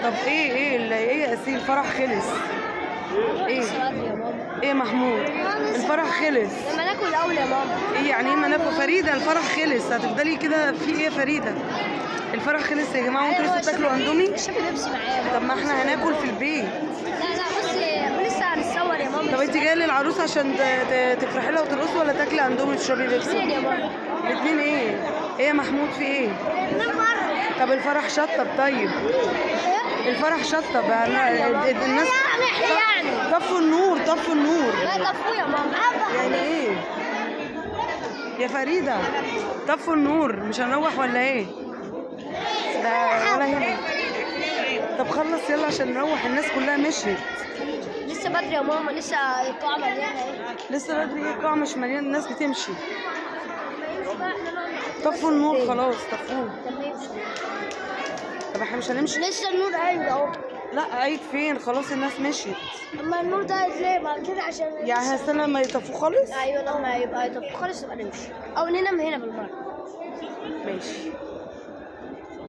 طب ايه يا اسيل، الفرح خلص. ايه لسه بدري يا ماما. ايه محمود، الفرح خلص. لما ناكل الاول يا ماما. ايه يعني ايه ما ناكل فريده؟ الفرح خلص، هتفضلي كده في ايه يا فريده؟ الفرح خلص يا جماعه وانتوا لسه بتاكلوا اندومي؟ اشربي بيبسي معايا. طب ما احنا هناكل في البيت. لا بصي لسه هنتصور يا ماما. طب انت جايه للعروس عشان تفرحي لها وترقصي، ولا تاكلي اندومي وتشربي بيبسي؟ فين يا ماما؟ الاثنين ايه يا محمود، في ايه؟ طب الفرح شطب. طيب الفرح شطب الناس. يعني طفوا النور، طفوا النور. لا طفوا يا ماما. يعني ايه يا فريده؟ طفوا النور، مش هنروح ولا ايه؟ ده ولا هنا. طب خلص يلا عشان نروح، الناس كلها مشيت. لسه بدري يا ماما، لسه القاعة مليانة اهي. لسه بدري ايه؟ القاعة مش مليانة، الناس بتمشي. طفوا النور خلاص، طفوه. طب احنا مش هنمشي؟ لسه النور قايد اهو. لا قايد فين؟ خلاص الناس مشيت. اما النور ده ليه بعد كده عشان يعني هستنى لما يطفوه خالص؟ ايوه لما يبقى يطفوا خالص يبقى نمشي او ننام هنا بالمره. ماشي.